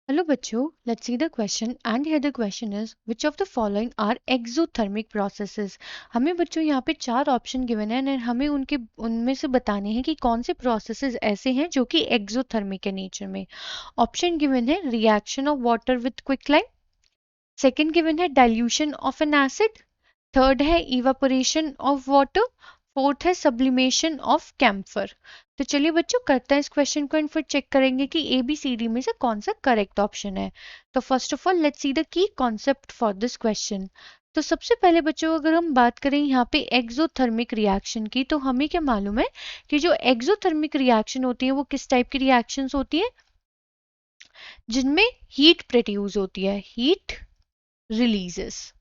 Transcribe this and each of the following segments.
Hello बच्चों, let's see the question and here the question is which of the following are exothermic processes। हमें बच्चों यहाँ पे चार ऑप्शन गिवन है और हमें उनमें से बताने हैं कि कौन से प्रोसेसेस ऐसे हैं जो कि एक्सोथर्मिक है नेचर में। ऑप्शन गिवन है reaction of water with quicklime, second given है dilution of an acid, third है इवापोरेशन ऑफ वाटर, फोर्थ है सब्लिमेशन ऑफ कैम्फर। तो चलिए बच्चों करते हैं इस क्वेश्चन को एंड फिर चेक करेंगे कि ए बी सी डी में से कौन सा करेक्ट ऑप्शन है। तो first of all let's see the key concept for this question. तो सबसे पहले बच्चों अगर हम बात करें यहाँ पे एक्सोथर्मिक रिएक्शन की, तो हमें क्या मालूम है कि जो एक्सोथर्मिक रिएक्शन होती है वो किस टाइप की रिएक्शंस होती है, जिनमें हीट प्रोड्यूस होती है, हीट रिलीजेस।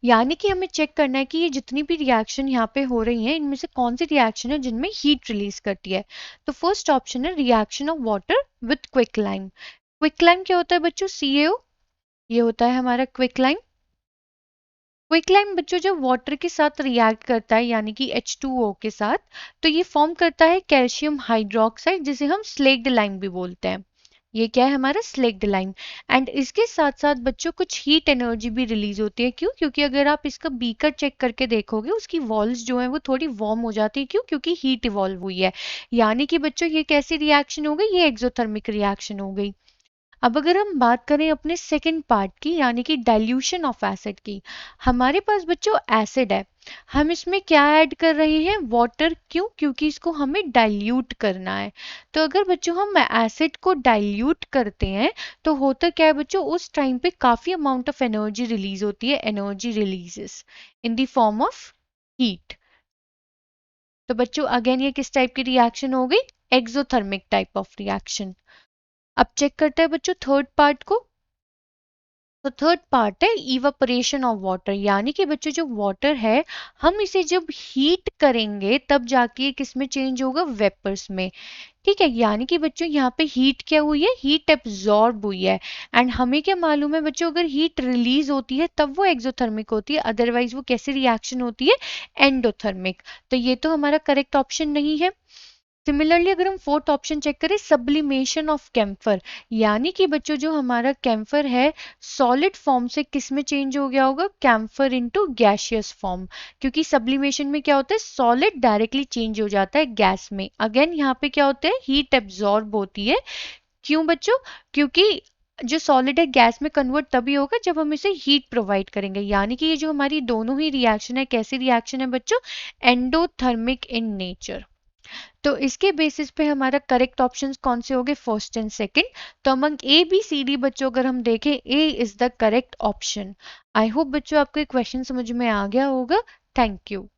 यानी कि हमें चेक करना है कि ये जितनी भी रिएक्शन यहाँ पे हो रही हैं इनमें से कौन सी रिएक्शन है जिनमें हीट रिलीज करती है। तो फर्स्ट ऑप्शन है रिएक्शन ऑफ वाटर विथ क्विकलाइन। क्विकलाइन क्या होता है बच्चों, CaO, ये होता है हमारा क्विकलाइन। क्विकलाइन बच्चों जब वाटर के साथ रिएक्ट करता है यानी कि H2O के साथ, तो ये फॉर्म करता है कैल्शियम हाइड्रोक्साइड जिसे हम स्लेक्ड लाइम भी बोलते हैं। ये क्या है हमारा स्लेक्ड लाइम। एंड इसके साथ साथ बच्चों कुछ हीट एनर्जी भी रिलीज होती है। क्यों? क्योंकि अगर आप इसका बीकर चेक करके देखोगे उसकी वॉल्स जो है वो थोड़ी वार्म हो जाती है। क्यों? क्योंकि हीट इवॉल्व हुई है। यानी कि बच्चों ये कैसी रिएक्शन हो गई, ये एक्सोथर्मिक रिएक्शन हो गई। अब अगर हम बात करें अपने सेकंड पार्ट की यानी कि डाइल्यूशन ऑफ एसिड की, हमारे पास बच्चों एसिड है, हम इसमें क्या ऐड कर रहे हैं, वाटर। क्यों? क्योंकि इसको हमें डाइल्यूट करना है। तो अगर बच्चों हम एसिड को डाइल्यूट करते हैं तो होता क्या है बच्चों, उस टाइम पे काफी अमाउंट ऑफ एनर्जी रिलीज होती है, energy releases in the form of heat. तो बच्चों अगेन ये किस टाइप की रिएक्शन हो गई, एक्सोथर्मिक टाइप ऑफ रिएक्शन। अब चेक करते हैं बच्चों थर्ड पार्ट को। तो थर्ड पार्ट है इवापोरेशन ऑफ वाटर। यानी कि बच्चों जो वाटर है हम इसे जब हीट करेंगे तब जाके किस में चेंज होगा, वेपर्स में। ठीक है, यानी कि बच्चों यहाँ पे हीट क्या हुई है, हीट एब्जॉर्ब हुई है। एंड हमें क्या मालूम है बच्चों, अगर हीट रिलीज होती है तब वो एक्सोथर्मिक होती है, अदरवाइज वो कैसी रिएक्शन होती है, एंडोथर्मिक। तो ये तो हमारा करेक्ट ऑप्शन नहीं है। सिमिलरली अगर हम फोर्थ ऑप्शन चेक करें, सब्लिमेशन ऑफ कैम्फर, यानी कि बच्चों जो हमारा कैम्फर है सॉलिड फॉर्म से किस में चेंज हो गया होगा, कैम्फर इनटू गैसियस फॉर्म। क्योंकि सब्लिमेशन में क्या होता है, सॉलिड डायरेक्टली चेंज हो जाता है गैस में। अगेन यहाँ पे क्या होता है, हीट एब्जॉर्ब होती है। क्यों बच्चों? क्योंकि जो सॉलिड है गैस में कन्वर्ट तभी होगा जब हम इसे हीट प्रोवाइड करेंगे। यानी कि ये जो हमारी दोनों ही रिएक्शन है, कैसी रिएक्शन है बच्चों, एंडोथर्मिक इन नेचर। तो इसके बेसिस पे हमारा करेक्ट ऑप्शंस कौन से होंगे, फर्स्ट एंड सेकंड। तो among A B C D बच्चों अगर हम देखें, A is the correct option. I hope बच्चों आपको क्वेश्चन समझ में आ गया होगा। Thank you.